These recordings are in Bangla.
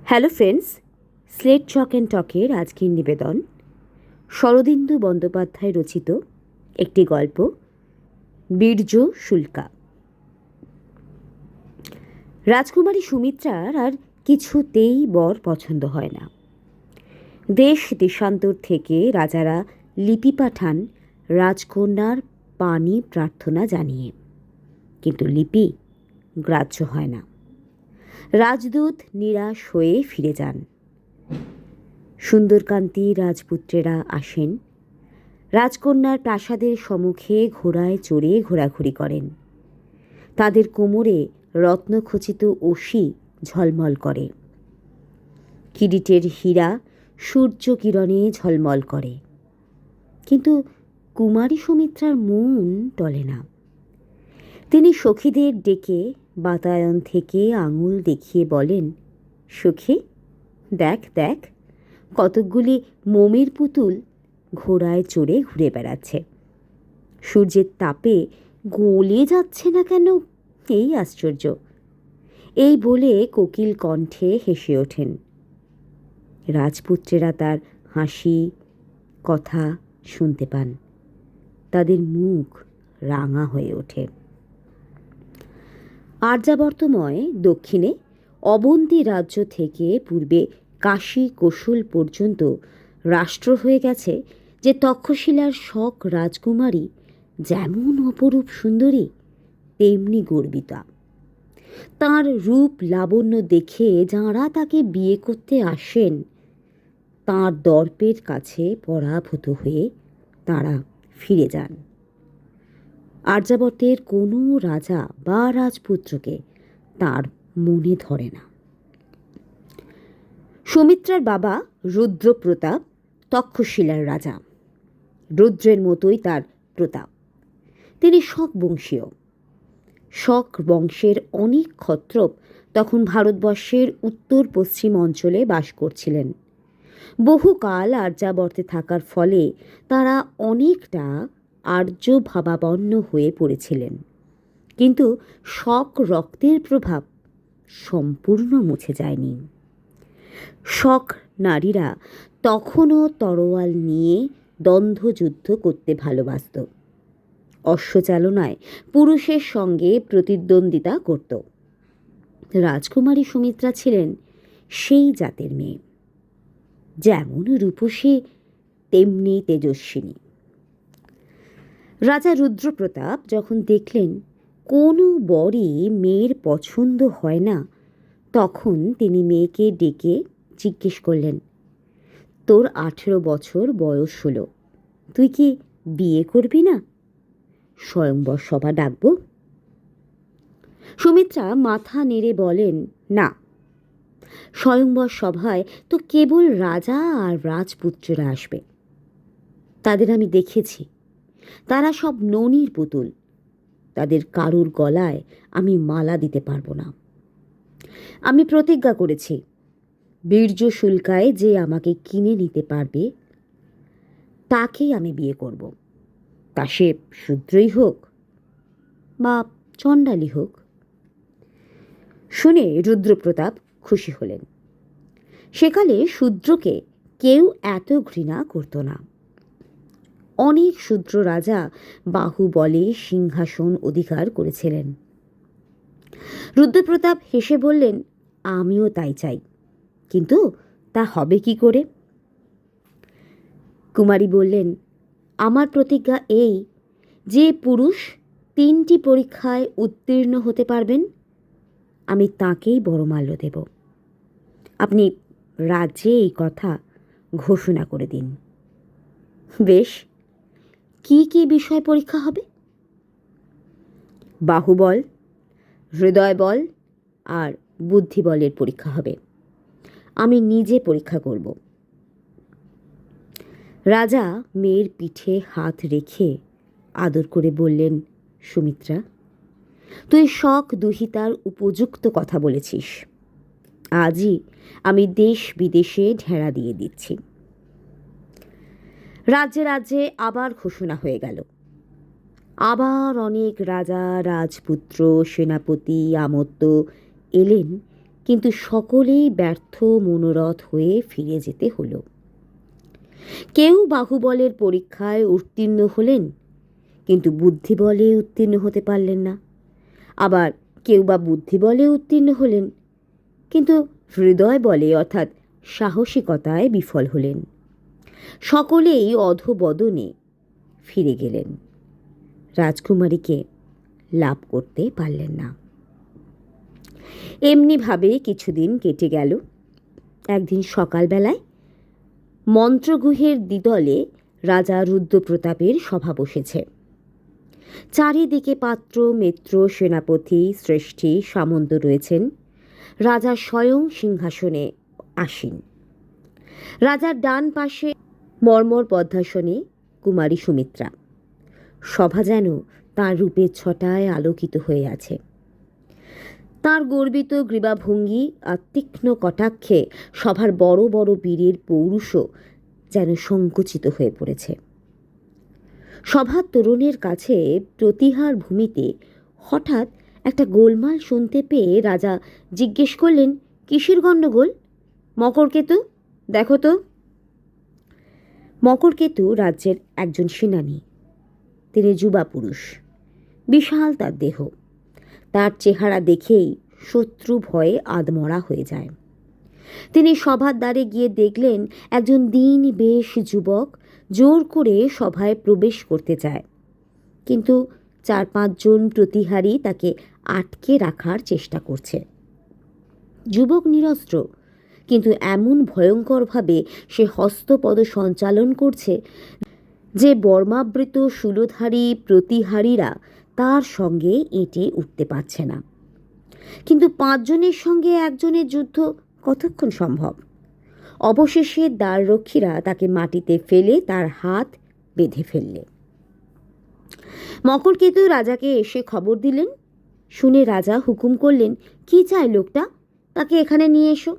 Hello friends, slate chalk and টকের আজকের নিবেদন শরদিন্দু বন্দ্যোপাধ্যায় রচিত একটি গল্প বীর্য শুল্কা। রাজকুমারী সুমিত্রার আর কিছুতেই বর পছন্দ হয় না। দেশ দেশান্তর থেকে রাজারা লিপি পাঠান রাজকন্যার পানি প্রার্থনা জানিয়ে, কিন্তু লিপি গ্রাহ্য হয় না। রাজদূত নিরাশ হয়ে ফিরে যান। সুন্দরকান্তি রাজপুত্রেরা আসেন, রাজকন্যার প্রাসাদের সম্মুখে ঘোড়ায় চড়ে ঘোরাঘুরি করেন। তাদের কোমরে রত্নখচিত অসি ঝলমল করে, কিরিটের হীরা সূর্য কিরণে ঝলমল করে, কিন্তু কুমারী সুমিত্রার মন টলে না। তিনি সখীদের ডেকে বাতায়ন থেকে আঙুল দেখিয়ে বলেন, সখী, দেখ দেখ, কতকগুলি মোমের পুতুল ঘোড়ায় চড়ে ঘুরে বেড়াচ্ছে। সূর্যের তাপে গলে যাচ্ছে না কেন, এই আশ্চর্য। এই বলে কোকিল কণ্ঠে হেসে ওঠেন। রাজপুত্রেরা তার হাসি কথা শুনতে পান। তাদের মুখ রাঙা হয়ে ওঠে। আর্যাবর্তময় দক্ষিণে অবন্তী রাজ্য থেকে পূর্বে কাশী কোশল পর্যন্ত রাষ্ট্র হয়ে গেছে যে তক্ষশিলার শক রাজকুমারী যেমন অপরূপ সুন্দরী তেমনি গর্বিতা। তাঁর রূপ লাবণ্য দেখে যাঁরা তাকে বিয়ে করতে আসেন, তাঁর দর্পের কাছে পরাভূত হয়ে তাঁরা ফিরে যান। আর্যাবর্তের কোনো রাজা বা রাজপুত্রকে তার মনে ধরে না। সুমিত্রার বাবা রুদ্রপ্রতাপ তক্ষশিলার রাজা। রুদ্রের মতোই তার প্রতাপ। তিনি শক বংশীয়। শক বংশের অনেক ক্ষত্রপ তখন ভারতবর্ষের উত্তর পশ্চিম অঞ্চলে বাস করছিলেন। বহুকাল আর্যাবর্তে থাকার ফলে তারা অনেকটা আর্য ভাবাপন্ন হয়ে পড়েছিলেন, কিন্তু শক রক্তের প্রভাব সম্পূর্ণ মুছে যায়নি। শক নারীরা তখনও তরোয়াল নিয়ে দ্বন্দ্বযুদ্ধ করতে ভালোবাসত। অশ্বচালনায় পুরুষের সঙ্গে প্রতিদ্বন্দ্বিতা করত। রাজকুমারী সুমিত্রা ছিলেন সেই জাতের মেয়ে, যেমন রূপসী তেমনি তেজস্বিনী। রাজা রুদ্রপ্রতাপ যখন দেখলেন কোনো বরই মেয়ের পছন্দ হয় না, তখন তিনি মেয়েকে ডেকে জিজ্ঞেস করলেন, তোর 18 বছর বয়স হলো, তুই কি বিয়ে করবি না? স্বয়ংবর সভা ডাকব? সুমিত্রা মাথা নেড়ে বলেন, না, স্বয়ংবর সভায় তো কেবল রাজা আর রাজপুত্ররা আসবে। তাদের আমি দেখেছি, তারা সব ননির পুতুল। তাদের কারুর গলায় আমি মালা দিতে পারবো না। আমি প্রতিজ্ঞা করেছি, বীর্য শুল্কায় যে আমাকে কিনে নিতে পারবে তাকেই আমি বিয়ে করব, তা সে শূদ্রই হোক বা চণ্ডালী হোক। শুনে রুদ্রপ্রতাপ খুশি হলেন। সেকালে শূদ্রকে কেউ এত ঘৃণা করত না। অনেক শূদ্র রাজা বাহুবলে সিংহাসন অধিকার করেছিলেন। রুদ্রপ্রতাপ হেসে বললেন, আমিও তাই চাই, কিন্তু তা হবে কি করে? কুমারী বললেন, আমার প্রতিজ্ঞা এই, যে পুরুষ 3টি পরীক্ষায় উত্তীর্ণ হতে পারবেন, আমি তাকেই বরমাল্য দেব। আপনি রাজ্যে এই কথা ঘোষণা করে দিন। বেশ, কি কি বিষয় পরীক্ষা হবে? বাহুবল, হৃদয়বল আর বুদ্ধিবলের পরীক্ষা হবে। আমি নিজে পরীক্ষা করব। রাজা মেয়ের পিঠে হাত রেখে আদর করে বললেন, সুমিত্রা, তুই শক দুহিতার উপযুক্ত কথা বলেছিস। আজই আমি দেশ বিদেশে ঢেড়া দিয়ে দিচ্ছি। রাজ্যে রাজ্যে আবার ঘোষণা হয়ে গেল। আবার অনেক রাজা রাজপুত্র সেনাপতি আমত্ত এলেন কিন্তু সকলেই ব্যর্থ মনোরথ হয়ে ফিরে যেতে হলো। কেউ বাহুবলের পরীক্ষায় উত্তীর্ণ হলেন, কিন্তু বুদ্ধিবলে উত্তীর্ণ হতে পারলেন না। আবার কেউ বা বুদ্ধিবলে উত্তীর্ণ হলেন, কিন্তু হৃদয় বলে অর্থাৎ সাহসিকতায় বিফল হলেন। সকলেই অধোবদনে ফিরে গেলেন, রাজকুমারীকে লাভ করতে পারলেন না। এমনিভাবে কিছুদিন কেটে গেল। একদিন সকালবেলায় মন্ত্রগুহের দ্বিতলে রাজা রুদ্রপ্রতাপের সভা বসেছে। চারিদিকে পাত্র মিত্র সেনাপতি শ্রেষ্ঠী সামন্ত রয়েছেন। রাজা স্বয়ং সিংহাসনে আসীন। রাজার ডান পাশে মর্মর পদ্মাসনে কুমারী সুমিত্রা। সভা যেন তাঁর রূপের ছটায় আলোকিত হয়ে আছে। তাঁর গর্বিত গ্রীবাভঙ্গি আর তীক্ষ্ণ কটাক্ষে সভার বড় বড় বীরের পৌরুষও যেন সংকুচিত হয়ে পড়েছে। সভার তরুণের কাছে প্রতিহার ভূমিতে হঠাৎ একটা গোলমাল শুনতে পেয়ে রাজা জিজ্ঞেস করলেন, কিসের গণ্ডগোল? মকরকেতু, দেখো তো। মকরকেতু রাজ্যের একজন সেনানী। তিনি যুবা পুরুষ, বিশাল তার দেহ। তার চেহারা দেখেই শত্রু ভয়ে আধমরা হয়ে যায়। তিনি সভার দ্বারে গিয়ে দেখলেন একজন দীন বেশ যুবক জোর করে সভায় প্রবেশ করতে চায়, কিন্তু 4-5 জন প্রতিহারী তাকে আটকে রাখার চেষ্টা করছে। যুবক নিরস্ত্র, কিন্তু এমন ভয়ঙ্করভাবে সে হস্তপদ সঞ্চালন করছে যে বর্মাবৃত শূলধারী প্রতিহারীরা তার সঙ্গে এঁটে উঠতে পারছে না। কিন্তু 5 জনের সঙ্গে একজনের যুদ্ধ কতক্ষণ সম্ভব? অবশেষে দ্বাররক্ষীরা তাকে মাটিতে ফেলে তার হাত বেঁধে ফেললে। মকরকেতু রাজাকে এসে খবর দিলেন। শুনে রাজা হুকুম করলেন, কি চায় লোকটা, তাকে এখানে নিয়ে এসো।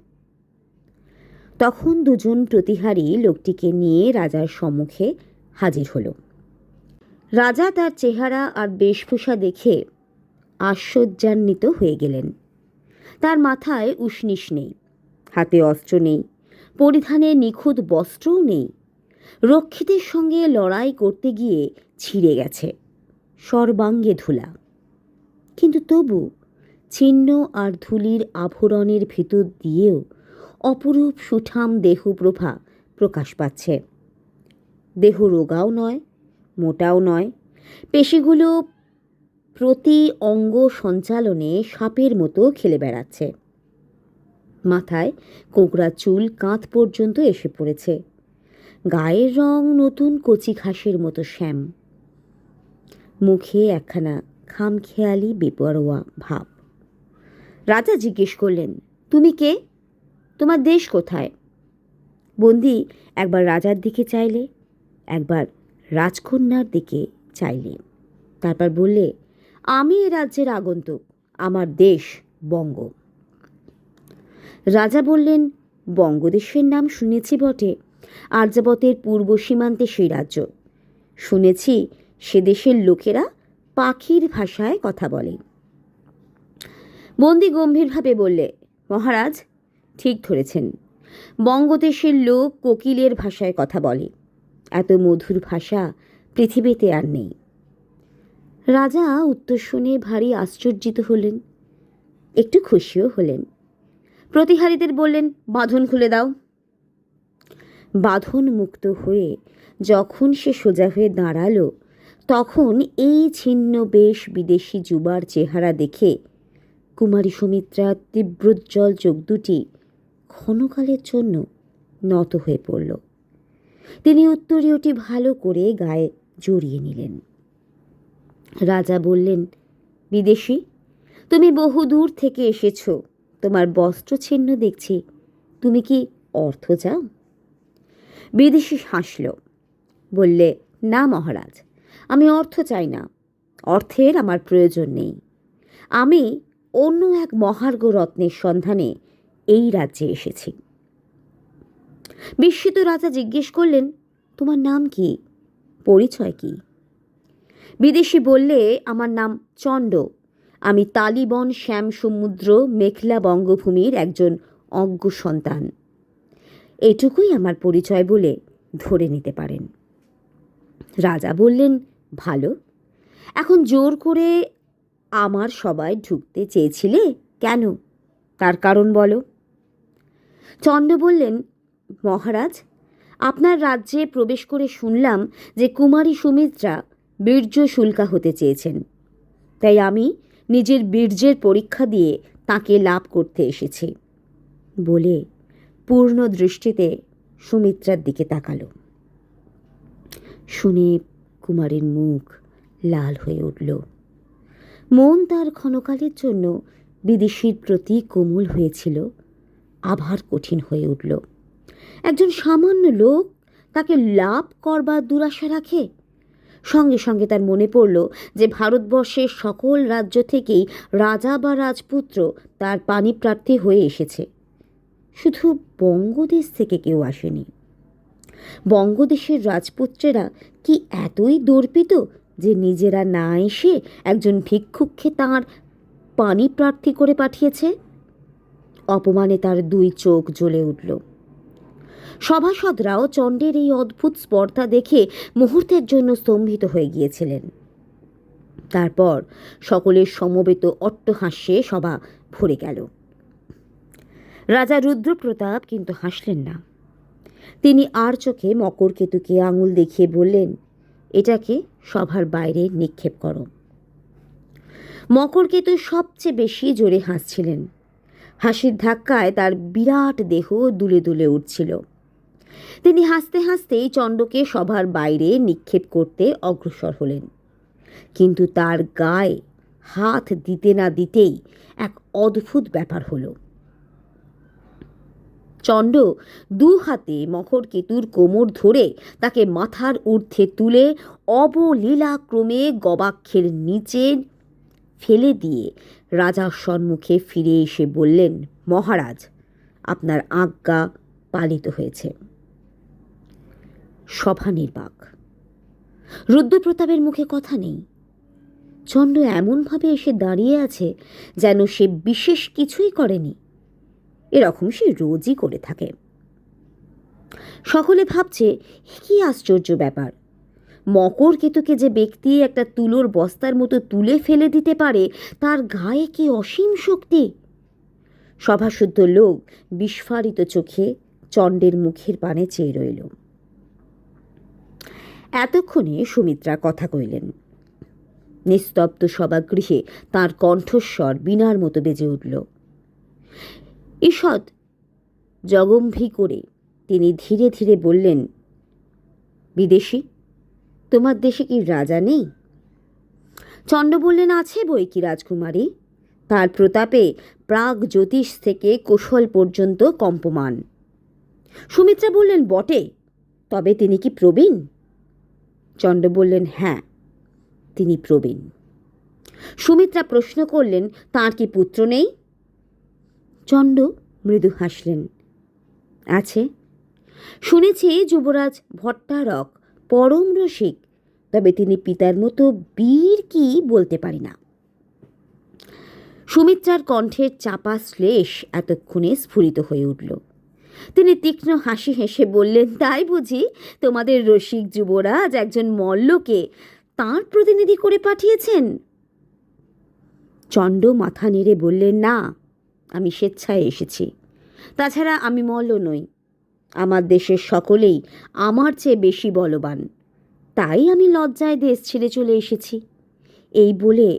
তখন 2 জন প্রতিহারী লোকটিকে নিয়ে রাজার সম্মুখে হাজির হল। রাজা তার চেহারা আর বেশভূষা দেখে আশ্চর্যান্বিত হয়ে গেলেন। তার মাথায় উষ্ণিস নেই, হাতে অস্ত্র নেই, পরিধানে নিখুঁত বস্ত্রও নেই। রক্ষীদের সঙ্গে লড়াই করতে গিয়ে ছিঁড়ে গেছে, সর্বাঙ্গে ধুলা। কিন্তু তবু ছিন্ন আর ধুলির আভরণের ভিতর দিয়েও অপরূপ সুঠাম দেহপ্রভা প্রকাশ পাচ্ছে। দেহ রোগাও নয়, মোটাও নয়। পেশিগুলো প্রতি অঙ্গ সঞ্চালনে সাপের মতো খেলে বেড়াচ্ছে। মাথায় কোঁকড়া চুল কাঁধ পর্যন্ত এসে পড়েছে। গায়ের রং নতুন কচি ঘাসের মতো শ্যাম। মুখে একখানা খামখেয়ালি বেপরোয়া ভাব। রাজা জিজ্ঞেস করলেন, তুমি কে? তোমার দেশ কোথায়? বন্দী একবার রাজার দিকে চাইলে, একবার রাজকন্যার দিকে চাইলে, তারপর বললে, আমি এ রাজ্যের আগন্তুক, আমার দেশ বঙ্গ। রাজা বললেন, বঙ্গদেশের নাম শুনেছি বটে, আর্যাবতের পূর্ব সীমান্তে সেই রাজ্য। শুনেছি সে দেশের লোকেরা পাখির ভাষায় কথা বলে। বন্দী গম্ভীরভাবে বললে, মহারাজ ঠিক ধরেছেন, বঙ্গদেশের লোক কোকিলের ভাষায় কথা বলে। এত মধুর ভাষা পৃথিবীতে আর নেই। রাজা উত্তর শুনে ভারী আশ্চর্যিত হলেন, একটু খুশিও হলেন। প্রতিহারীদের বললেন, বাঁধন খুলে দাও। বাঁধন মুক্ত হয়ে যখন সে সোজা হয়ে দাঁড়ালো, তখন এই ছিন্ন বেশ বিদেশি যুবার চেহারা দেখে কুমারী সুমিত্রার তীব্রোজ্জ্বল চোখ দুটি ক্ষণকালের জন্য নত হয়ে পড়ল। তিনি উত্তরীয়টি ভালো করে গায়ে জড়িয়ে নিলেন। রাজা বললেন, বিদেশি, তুমি বহু দূর থেকে এসেছ, তোমার বস্ত্র ছিন্ন দেখছি, তুমি কি অর্থ চাও? বিদেশি হাসল, বললে, না মহারাজ, আমি অর্থ চাই না, অর্থের আমার প্রয়োজন নেই। আমি অন্য এক মহার্ঘ রত্নের সন্ধানে এই রাজ্যে এসেছি। বিস্মিত রাজা জিজ্ঞেস করলেন, তোমার নাম কি, পরিচয় কি? বিদেশি বললে, আমার নাম চণ্ড, আমি তালিবন শ্যাম সমুদ্র মেঘলা বঙ্গভূমির একজন অজ্ঞ সন্তান। এটুকুই আমার পরিচয় বলে ধরে নিতে পারেন। রাজা বললেন, ভালো, এখন জোর করে আমার সবাই ঢুকতে চেয়েছিলে কেন? তার কারণ বলো। চণ্ড বললেন, মহারাজ, আপনার রাজ্যে প্রবেশ করে শুনলাম যে কুমারী সুমিত্রা বীর্য শুল্কা হতে চেয়েছেন, তাই আমি নিজের বীর্যের পরীক্ষা দিয়ে তাকে লাভ করতে এসেছি বলে পূর্ণ দৃষ্টিতে সুমিত্রার দিকে তাকালো। শুনে কুমারীর মুখ লাল হয়ে উঠল। মন তার ক্ষণকালের জন্য বিদেশীর প্রতি কোমল হয়েছিল, আবার কঠিন হয়ে উঠল। একজন সামান্য লোক তাকে লাভ করবার দুরাশা রাখে? সঙ্গে সঙ্গে তার মনে পড়ল যে ভারতবর্ষের সকল রাজ্য থেকেই রাজা বা রাজপুত্র তার পাণিপ্রার্থী হয়ে এসেছে, শুধু বঙ্গদেশ থেকে কেউ আসেনি। বঙ্গদেশের রাজপুত্রেরা কি এতই দর্পিত যে নিজেরা না এসে একজন ভিক্ষুককে তাঁর পাণিপ্রার্থী করে পাঠিয়েছে? অপমানে তার দুই চোখ জ্বলে উঠল। সভাসদরাও চণ্ডের এই অদ্ভুত স্পর্ধা দেখে মুহূর্তের জন্য স্তম্ভিত হয়ে গিয়েছিলেন। তারপর সকলের সমবেত অট্টহাস্যে সভা ভরে গেল। রাজা রুদ্রপ্রতাপ কিন্তু হাসলেন না। তিনি আর চোখে মকরকেতুকে আঙুল দেখিয়ে বললেন, এটাকে সভার বাইরে নিক্ষেপ করো। মকরকেতু সবচেয়ে বেশি জোরে হাসছিলেন। হাসির ধাক্কায় তার বিরাট দেহ দুলে দুলে উঠছিল। তিনি হাসতে হাসতেই চণ্ডকে সভার বাইরে নিক্ষেপ করতে অগ্রসর হলেন, কিন্তু তার গায়ে হাত দিতে না দিতেই এক অদ্ভুত ব্যাপার হলো। চণ্ড দু হাতে মকরকেতুর কোমর ধরে তাকে মাথার ঊর্ধ্বে তুলে অবলীলাক্রমে গবাক্ষের নিচে ফেলে দিয়ে রাজার সম্মুখে ফিরে এসে বললেন, মহারাজ, আপনার আজ্ঞা পালিত হয়েছে। সভা নির্বাক। রুদ্রপ্রতাপের মুখে কথা নেই। চণ্ড এমনভাবে এসে দাঁড়িয়ে আছে যেন সে বিশেষ কিছুই করেনি। এরকম সে রোজই করে থাকে। সকলে ভাবছে, কি আশ্চর্য ব্যাপার, মকরকেতুকে যে ব্যক্তি একটা তুলোর বস্তার মতো তুলে ফেলে দিতে পারে, তার গায়ে কি অসীম শক্তি। সভাশুদ্ধ লোক বিস্ফারিত চোখে চণ্ডের মুখের পানে চেয়ে রইল। এতক্ষণে সুমিত্রা কথা কইলেন। নিস্তব্ধ সভাগৃহে তাঁর কণ্ঠস্বর বীণার মতো বেজে উঠল। ঈষৎ জগম্ভি করে তিনি ধীরে ধীরে বললেন, বিদেশী, তোমার দেশে কি রাজা নেই? চণ্ড বললেন, আছে বই কি রাজকুমারী, তার প্রতাপে প্রাগ জ্যোতিষ থেকে কৌশল পর্যন্ত কম্পমান। সুমিত্রা বললেন, বটে, তবে তিনি কি প্রবীণ? চণ্ড বললেন, হ্যাঁ, তিনি প্রবীণ। সুমিত্রা প্রশ্ন করলেন, তাঁর কি পুত্র নেই? চণ্ড মৃদু হাসলেন, আছে। শুনেছি যুবরাজ ভট্টারক পরম রসিক, তবে তিনি পিতার মতো বীর কি বলতে পারি না। সুমিত্রার কণ্ঠের চাপা শ্লেষ এতক্ষণে স্ফুরিত হয়ে উঠল। তিনি তীক্ষ্ণ হাসি হেসে বললেন, তাই বুঝি তোমাদের রসিক যুবরাজ একজন মল্লকে তাঁর প্রতিনিধি করে পাঠিয়েছেন? চণ্ড মাথা নেড়ে বললেন, না, আমি স্বেচ্ছায় এসেছি। তাছাড়া আমি মল্ল নই। আমার দেশের সকলেই আমার চেয়ে বেশি বলবান, তাই আমি লজ্জায় দেশ ছেড়ে চলে এসেছি। এই বলে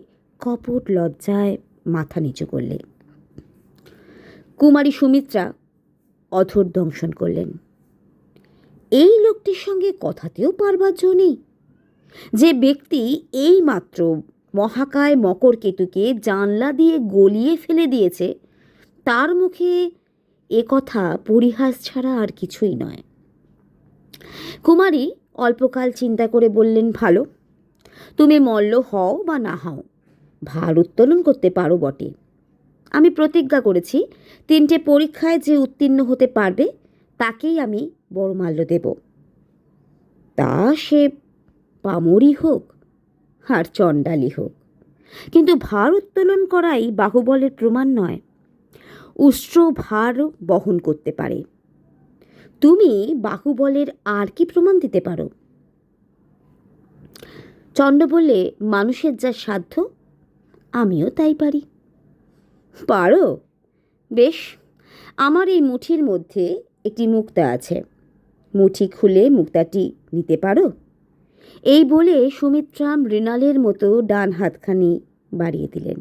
কপট লজ্জায় মাথা নিচু করলেন। কুমারী সুমিত্রা অধর দংশন করলেন। এই লোকটির সঙ্গে কথাতেও পারবার জো নেই। যে ব্যক্তি এই মাত্র মহাকায় মকরকেতুকে জানলা দিয়ে গলিয়ে ফেলে দিয়েছে, তার মুখে এ কথা পরিহাস ছাড়া আর কিছুই নয়। কুমারী অল্পকাল চিন্তা করে বললেন, ভালো, তুমি মল্ল হও বা না হও, ভার উত্তোলন করতে পারো বটে। আমি প্রতিজ্ঞা করেছি, 3টে পরীক্ষায় যে উত্তীর্ণ হতে পারবে তাকেই আমি বড়মাল্য দেব। তা সে পামরি হোক আর চণ্ডালী হোক, কিন্তু ভার উত্তোলন করাই বাহুবলের প্রমাণ নয়। উষ্ট্র ভার বহন করতে পারে। তুমি বাহুবলের আর কি প্রমাণ দিতে পারো? চণ্ড বললে, মানুষের যা সাধ্য আমিও তাই পারি। পারো? বেশ, আমার এই মুঠির মধ্যে একটি মুক্তা আছে, মুঠি খুলে মুক্তাটি নিতে পারো? এই বলে সুমিত্রা মৃণালের মতো ডান হাতখানি বাড়িয়ে দিলেন।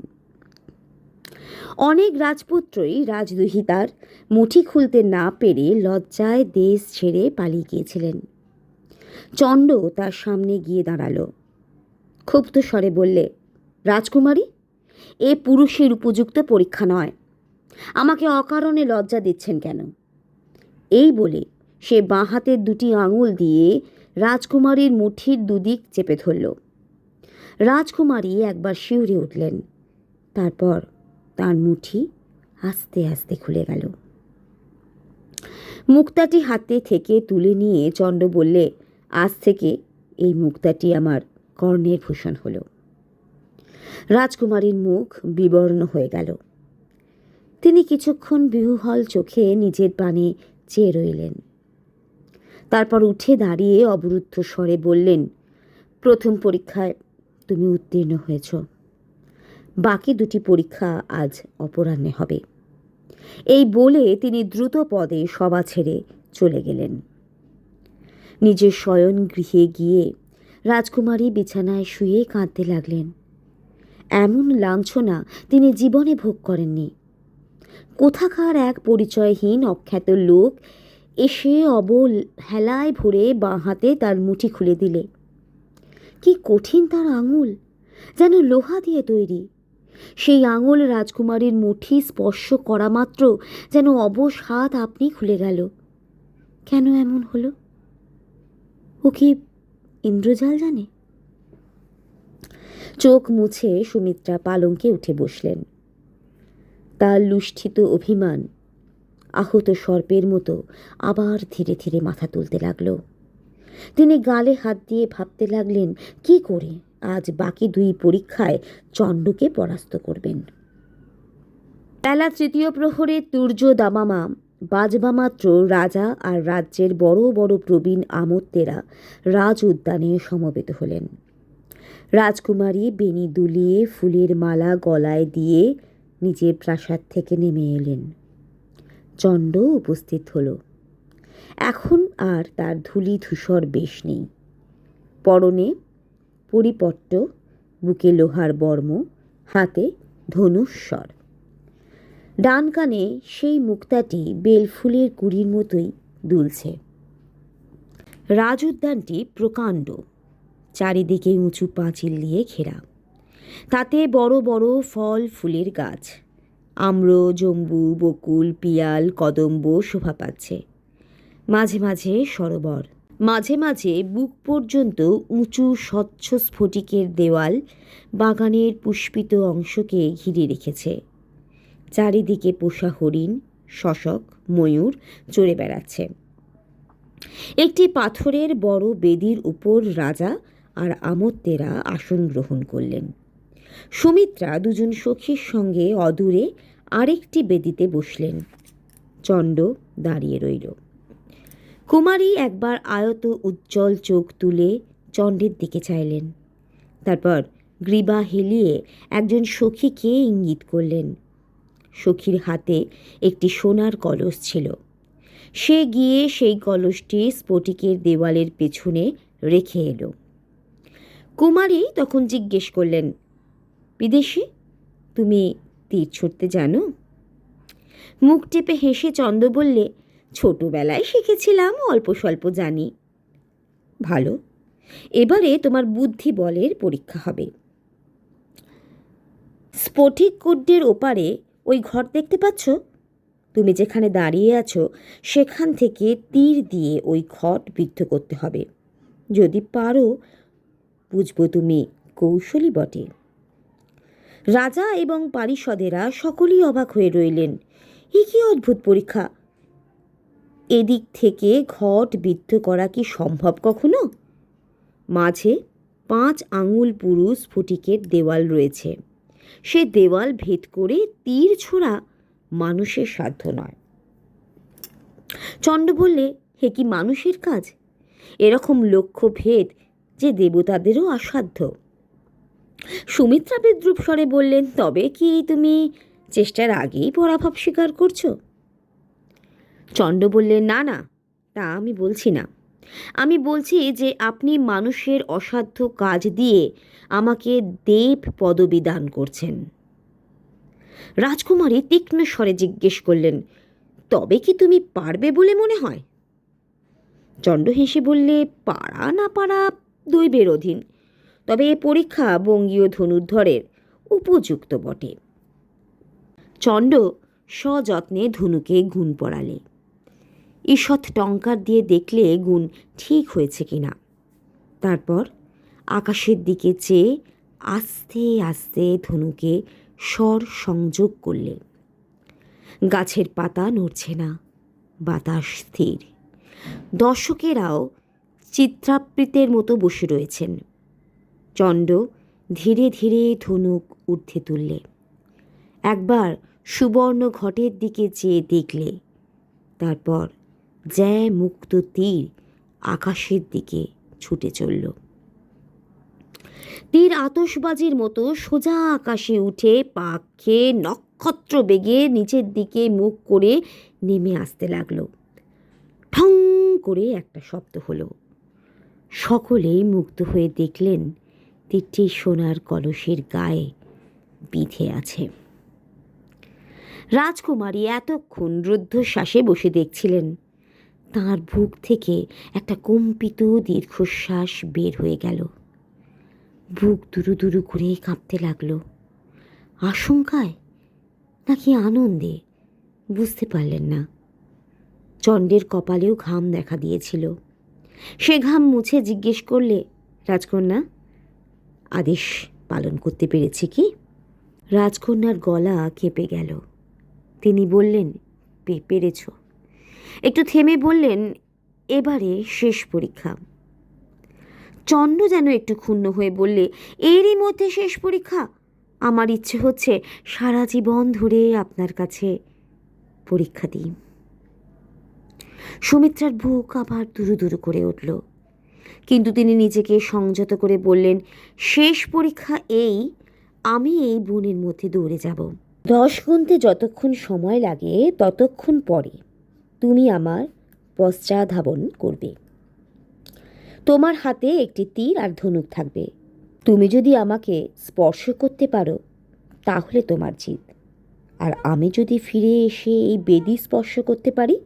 অনেক রাজপুত্রই রাজদুহিতার মুঠি খুলতে না পেরে লজ্জায় দেশ ছেড়ে পালিয়ে গিয়েছিলেন। চণ্ড তার সামনে গিয়ে দাঁড়ালো, ক্ষুব্ধ স্বরে বললে, রাজকুমারী, এ পুরুষের উপযুক্ত পরীক্ষা নয়। আমাকে অকারণে লজ্জা দিচ্ছেন কেন? এই বলে সে বাঁ হাতের দুটি আঙুল দিয়ে রাজকুমারীর মুঠির দুদিক চেপে ধরল। রাজকুমারী একবার শিউরে উঠলেন। তারপর তার মুঠি আস্তে আস্তে খুলে গেল। মুক্তাটি হাতে থেকে তুলে নিয়ে চণ্ড বললে, আজ থেকে এই মুক্তাটি আমার কর্ণের ভূষণ হল। রাজকুমারীর মুখ বিবর্ণ হয়ে গেল। তিনি কিছুক্ষণ বিহ্বল চোখে নিজের পানে চেয়ে রইলেন। তারপর উঠে দাঁড়িয়ে অবরুদ্ধ স্বরে বললেন, প্রথম পরীক্ষায় তুমি উত্তীর্ণ হয়েছ। বাকি দুটি পরীক্ষা আজ অপরাহ্নে হবে। এই বলে তিনি দ্রুত পদে সভা ছেড়ে চলে গেলেন। নিজের শয়ন গৃহে গিয়ে রাজকুমারী বিছানায় শুয়ে কাঁদতে লাগলেন। এমন লাঞ্ছনা তিনি জীবনে ভোগ করেননি। কোথাকার এক পরিচয়হীন অখ্যাত লোক এসে অবহেলায় ভরে বাঁ হাতে তার মুঠি খুলে দিলে। কি কঠিন তার আঙুল, যেন লোহা দিয়ে তৈরি। সেই আঙুল রাজকুমারীর মুঠি স্পর্শ করা মাত্র যেন অবশ হাত আপনি খুলে গেল। কেন এমন হলো? ও কি ইন্দ্রজাল জানে? চোখ মুছে সুমিত্রা পালঙ্কে উঠে বসলেন। তার লুষ্ঠিত অভিমান আহত সর্পের মতো আবার ধীরে ধীরে মাথা তুলতে লাগলো। তিনি গালে হাত দিয়ে ভাবতে লাগলেন, কি করে আজ বাকি দুই পরীক্ষায় চণ্ডকে পরাস্ত করবেন। বেলা তৃতীয় প্রহরে তুর্য দামামা বাজবা মাত্র রাজা আর রাজ্যের বড় বড় প্রবীণ আমত্তেরা রাজ উদ্যানে সমবেত হলেন। রাজকুমারী বেণী দুলিয়ে ফুলের মালা গলায় দিয়ে নিজের প্রাসাদ থেকে নেমে এলেন। চণ্ড উপস্থিত হল। এখন আর তার ধূলি ধূসর বেশ নেই। পরনে পরিপট্ট, বুকে লোহার বর্ম, হাতে ধনুস্বর। ডান কানে সেই মুক্তাটি বেলফুলের কুড়ির মতোই দুলছে। রাজ উদ্যানটি প্রকাণ্ড, চারিদিকে উঁচু পাঁচিল দিয়ে ঘেরা। তাতে বড় বড় ফল ফুলের গাছ, আম্র, জম্বু, বকুল, পিয়াল, কদম্ব শোভা পাচ্ছে। মাঝে মাঝে সরোবর, মাঝে মাঝে বুক পর্যন্ত উঁচু স্বচ্ছ স্ফটিকের দেওয়াল বাগানের পুষ্পিত অংশকে ঘিরে রেখেছে। চারিদিকে পোষা হরিণ, শশক, ময়ূর চড়ে বেড়াচ্ছে। একটি পাথরের বড় বেদির উপর রাজা আর আমত্তেরা আসন গ্রহণ করলেন। সুমিত্রা দুজন সখীর সঙ্গে অদূরে আরেকটি বেদিতে বসলেন। চণ্ড দাঁড়িয়ে রইল। কুমারী একবার আয়ত উজ্জ্বল চোখ তুলে চণ্ডের দিকে চাইলেন। তারপর গ্রীবা হেলিয়ে একজন সখীকে ইঙ্গিত করলেন। সখীর হাতে একটি সোনার কলস ছিল। সে গিয়ে সেই কলসটি স্ফটিকের দেওয়ালের পেছনে রেখে এলো। কুমারী তখন জিজ্ঞেস করলেন, বিদেশী, তুমি তীর ছুটতে জানো? মুখ টেপে হেসে চন্দ বললে, ছোটবেলায় শিখেছিলাম, অল্প স্বল্প জানি। ভালো, এবারে তোমার বুদ্ধি বলের পরীক্ষা হবে। স্ফটিক কুণ্ডের ওপারে ওই ঘর দেখতে পাচ্ছ? তুমি যেখানে দাঁড়িয়ে আছো সেখান থেকে তীর দিয়ে ওই ঘট বিদ্ধ করতে হবে। যদি পারো বুঝবো তুমি কৌশলী বটে। রাজা এবং পারিষদেরা সকলেই অবাক হয়ে রইলেন। এ কি অদ্ভুত পরীক্ষা! এদিক থেকে ঘট বিদ্ধ করা কি সম্ভব কখনো? মাঝে 5 আঙুল পুরু স্ফটিকের দেওয়াল রয়েছে। সে দেওয়াল ভেদ করে তীর ছোড়া মানুষের সাধ্য নয়। চণ্ড বললে, হে কি মানুষের কাজ? এরকম লক্ষ্য ভেদ যে দেবতাদেরও অসাধ্য। সুমিত্রা বিদ্রূপ স্বরে বললেন, তবে কি তুমি চেষ্টার আগেই পরাভব স্বীকার করছো? চণ্ড বললেন, না না, তা আমি বলছি না। আমি বলছি যে আপনি মানুষের অসাধ্য কাজ দিয়ে আমাকে দেব পদবি দান করছেন। রাজকুমারী তীক্ষ্ণ স্বরে জিজ্ঞেস করলেন, তবে কি তুমি পারবে বলে মনে হয়? চণ্ড হেসে বললে, পারা না পারা দৈবের অধীন, তবে এ পরীক্ষা বঙ্গীয় ধনুর্ধরের উপযুক্ত বটে। চণ্ড সযত্নে ধনুকে গুণ পড়ালে। ঈষৎ টঙ্কার দিয়ে দেখলে গুণ ঠিক হয়েছে কিনা। তারপর আকাশের দিকে চেয়ে আস্তে আস্তে ধনুকে স্বর সংযোগ করলে। গাছের পাতা নড়ছে না, বাতাস স্থির। দর্শকেরাও চিত্রাবৃতের মতো বসে রয়েছেন। চণ্ড ধীরে ধীরে ধনুক ঊর্ধ্বে তুললে। একবার সুবর্ণ ঘটের দিকে চেয়ে দেখলে। তারপর জ্যা মুক্ত তীর আকাশের দিকে ছুটে চলল। তীর আতশবাজির মতো সোজা আকাশে উঠে পাক খেয়ে নক্ষত্র বেগে নিচের দিকে মুখ করে নেমে আসতে লাগলো। ঠং করে একটা শব্দ হলো। সকলেই মুগ্ধ হয়ে দেখলেন তীরটি সোনার কলসের গায়ে বিঁধে আছে। রাজকুমারী এতক্ষণ রুদ্ধশ্বাসে বসে দেখছিলেন। তাঁর বুক থেকে একটা কম্পিত দীর্ঘশ্বাস বের হয়ে গেল। বুক দুরু দুরু করে কাঁপতে লাগলো। আশঙ্কায় নাকি আনন্দে বুঝতে পারলেন না। চণ্ডের কপালেও ঘাম দেখা দিয়েছিল। সে ঘাম মুছে জিজ্ঞেস করলে, রাজকন্যা, আদেশ পালন করতে পেরেছি কি? রাজকন্যার গলা কেঁপে গেল। তিনি বললেন, পেরেছ। একটু থেমে বললেন, এবারে শেষ পরীক্ষা। চণ্ড যেন একটু ক্ষুণ্ণ হয়ে বললে, এরই মধ্যে শেষ পরীক্ষা? আমার ইচ্ছে হচ্ছে সারা জীবন ধরে আপনার কাছে পরীক্ষা দিই। সুমিত্রার বুক আবার দুরু দুরু করে উঠল, কিন্তু তিনি নিজেকে সংযত করে বললেন, শেষ পরীক্ষা এই, আমি এই বনের মধ্যে দৌড়ে যাব। 10 গুনতে যতক্ষণ সময় লাগে ততক্ষণ পরে তুমি আমার পশ্চাদ্ধাবন করবে। তোমার হাতে একটি তীর আর ধনুক থাকবে। তুমি যদি আমাকে স্পর্শ করতে পারো তাহলে তোমার জিত, আর আমি যদি ফিরে এসে এই বেদি স্পর্শ করতে পারি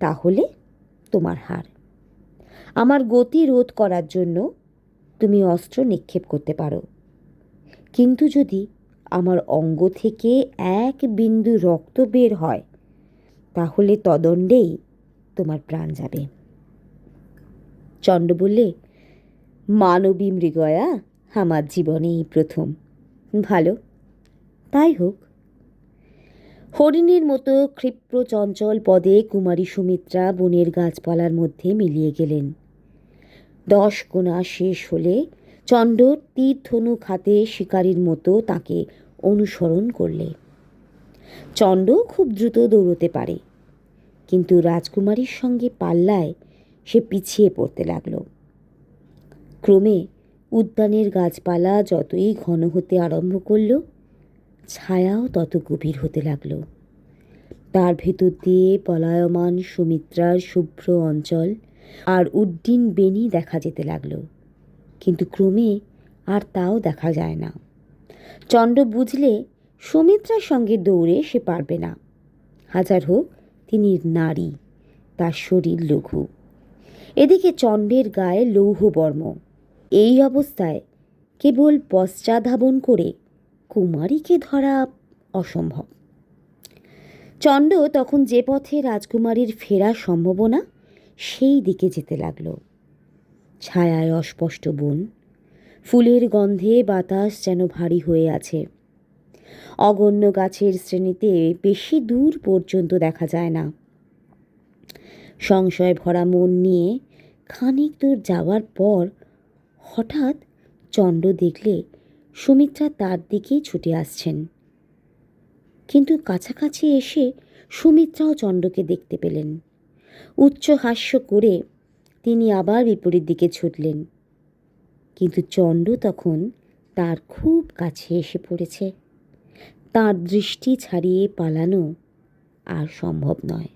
তাহলে তোমার হার। আমার গতি রোধ করার জন্য তুমি অস্ত্র নিক্ষেপ করতে পারো, কিন্তু যদি আমার অঙ্গ থেকে এক বিন্দু রক্ত বের হয় তাহলে তদণ্ডেই তোমার প্রাণ যাবে। চণ্ড বললে, মানবী মৃগয়া আমার জীবনেই প্রথম। ভালো, তাই হোক। হরিণের মতো ক্ষিপ্র চঞ্চল পদে কুমারী সুমিত্রা বনের গাছপালার মধ্যে মিলিয়ে গেলেন। 10 গোনা শেষ হলে চণ্ড তীর ধনুক হাতে শিকারীর মতো তাকে অনুসরণ করলে। চণ্ড খুব দ্রুত দৌড়তে পারে, কিন্তু রাজকুমারীর সঙ্গে পাল্লায় সে পিছিয়ে পড়তে লাগল। ক্রমে উদ্যানের গাছপালা যতই ঘন হতে আরম্ভ করল, ছায়াও তত গভীর হতে লাগল। তার ভেতর দিয়ে পলায়মান সুমিত্রার শুভ্র অঞ্চল আর উড্ডীন বেণী দেখা যেতে লাগল, কিন্তু ক্রমে আর তাও দেখা যায় না। চণ্ড বুঝলে সুমিত্রার সঙ্গে দৌড়ে সে পারবে না। হাজার হোক তিনি নারী, তার শরীর লঘু। এদিকে চণ্ডের গায়ে লৌহবর্ম। এই অবস্থায় কেবল পশ্চাদ্ধাবন করে কুমারীকে ধরা অসম্ভব। চণ্ড তখন যে পথে রাজকুমারীর ফেরার সম্ভাবনা সেই দিকে যেতে লাগল। ছায়ায় অস্পষ্ট বন, ফুলের গন্ধে বাতাস যেন ভারী হয়ে আছে। অগণ্য গাছের শ্রেণীতে বেশি দূর পর্যন্ত দেখা যায় না। সংশয় ভরা মন নিয়ে খানিক দূর যাওয়ার পর হঠাৎ চণ্ড দেখলে সুমিত্রা তার দিকেই ছুটে আসছেন, কিন্তু কাছাকাছি এসে সুমিত্রাও চণ্ডকে দেখতে পেলেন। উচ্চ হাস্য করে তিনি আবার বিপরীত দিকে ছুটলেন, কিন্তু চণ্ড তখন তার খুব কাছে এসে পড়েছে। তার দৃষ্টি ছাড়িয়ে পালানো আর সম্ভব নয়।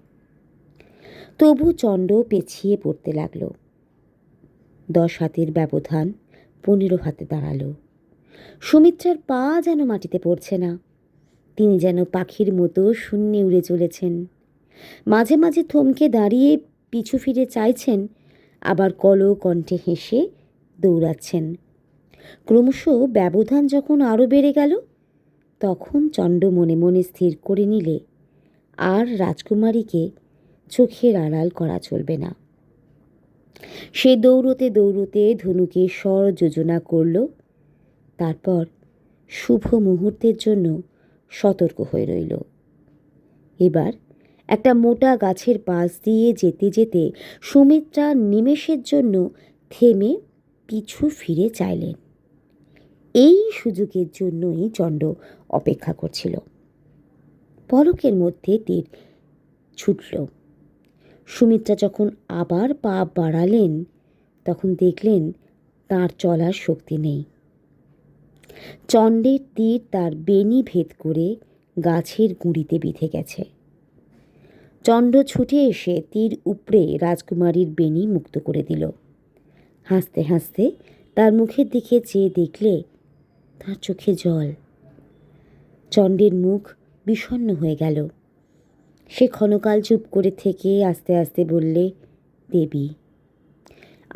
তবু চণ্ড পেছিয়ে পড়তে লাগল। 10 হাতের ব্যবধান 15 হাতে দাঁড়ালো। সুমিত্রার পা যেন মাটিতে পড়ছে না। তিনি যেন পাখির মতো শূন্যে উড়ে চলেছেন। মাঝে মাঝে থমকে দাঁড়িয়ে পিছু ফিরে চাইছেন, আবার কণ্ঠে হেসে দৌড়াচ্ছেন। ক্রমশ ব্যবধান যখন আরও বেড়ে গেল, তখন চণ্ড মনে মনে স্থির করে নিলে আর রাজকুমারীকে চোখের আড়াল করা চলবে না। সে দৌড়তে দৌড়তে ধনুকে স্বর যোজনা করল। তারপর শুভ মুহূর্তের জন্য সতর্ক হয়ে রইল। এবার একটা মোটা গাছের পাশ দিয়ে যেতে যেতে সুমিত্রা নিমেষের জন্য থেমে পিছু ফিরে চাইলেন। এই সুযোগের জন্যই চণ্ড অপেক্ষা করছিল। পলকের মধ্যে তীর ছুটল। সুমিত্রা যখন আবার পা বাড়ালেন, তখন দেখলেন তার চলার শক্তি নেই। চণ্ডের তীর তার বেণী ভেদ করে গাছের গুঁড়িতে বিঁধে গেছে। চণ্ড ছুটে এসে তীর উপড়ে রাজকুমারীর বেণী মুক্ত করে দিল। হাসতে হাসতে তার মুখের দিকে চেয়ে দেখলে তার চোখে জল। চণ্ডের মুখ বিষণ্ণ হয়ে গেল। সে ক্ষণকাল চুপ করে থেকে আস্তে আস্তে বললে, দেবী,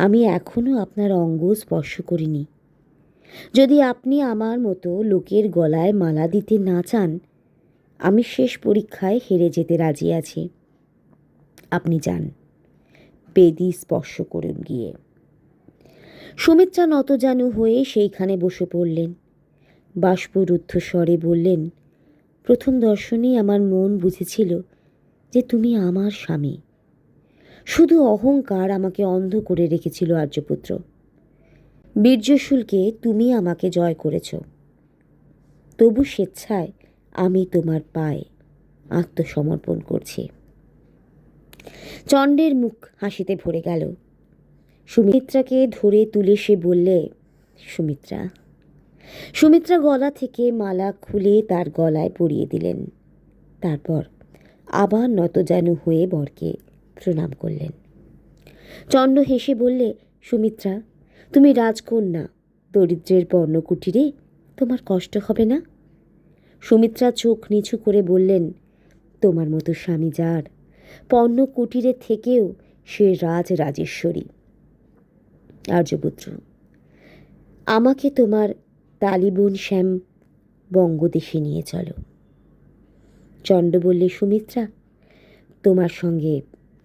আমি এখনো আপনার অঙ্গ স্পর্শ করিনি। যদি আপনি আমার মতো লোকের গলায় মালা দিতে না চান, আমি শেষ পরীক্ষায় হেরে যেতে রাজি আছি। আপনি যান, বেদী স্পর্শ করুন গিয়ে। সুমিত্রা নতজানু হয়ে সেইখানে বসে পড়লেন। বাষ্পরুদ্ধ স্বরে বললেন, প্রথম দর্শনেই আমার মন বুঝেছিল যে তুমি আমার স্বামী। শুধু অহংকার আমাকে অন্ধ করে রেখেছিল আর্যপুত্র। বীর্যশুলকে তুমি আমাকে জয় করেছ। তবু স্বেচ্ছায় আমি তোমার পায়ে আত্মসমর্পণ করছি। চণ্ডের মুখ হাসিতে ভরে গেল। সুমিত্রাকে ধরে তুলে সে বললে, সুমিত্রা। সুমিত্রা গলা থেকে মালা খুলে তার গলায় পরিয়ে দিলেন। তারপর আবার নতজানু হয়ে বরকে প্রণাম করলেন। চণ্ড হেসে বললে, সুমিত্রা, তুমি রাজকন্যা, দরিদ্রের পর্ণকুটিরে তোমার কষ্ট হবে না। সুমিত্রা চোখ নিচু করে বললেন, তোমার মতো স্বামী যার, পর্ণকুটিরের থেকেও সে রাজরাজেশ্বরী। আর্যপুত্র, আমাকে তোমার তালিবোন শ্যাম বঙ্গদেশে নিয়ে চলো। চণ্ড বললে, সুমিত্রা, তোমার সঙ্গে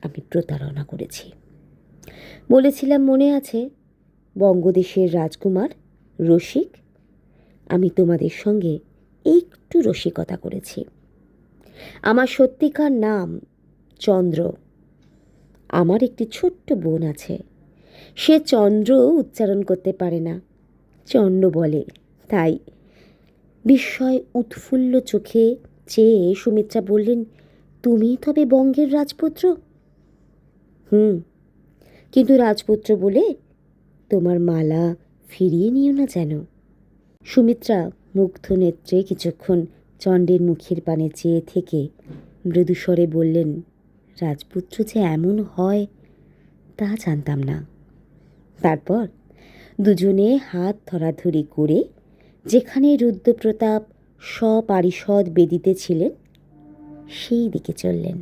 আমি প্রতারণা করেছি। বলেছিলাম মনে আছে, বঙ্গদেশের রাজকুমার রসিক। আমি তোমাদের সঙ্গে একটু রসিকতা করেছি। আমার সত্যিকার নাম চন্দ্র। আমার একটি ছোট্ট বোন আছে, সে চন্দ্র উচ্চারণ করতে পারে না, চণ্ড বলে। তাই বিস্ময় উৎফুল্ল চোখে চেয়ে সুমিত্রা বললেন, তুমি তবে বঙ্গের রাজপুত্র? কিন্তু রাজপুত্র বলে তোমার মালা ফিরিয়ে নিও না যেন। সুমিত্রা মুগ্ধ নেত্রে কিছুক্ষণ চণ্ডের মুখের পানে চেয়ে থেকে মৃদুস্বরে বললেন, রাজপুত্র যে এমন হয় তা জানতাম না। তারপর দুজনে হাত ধরাধরি করে যেখানে রুদ্রপ্রতাপ সপারিষদ বেদিতে ছিলেন সেই দিকে চললেন।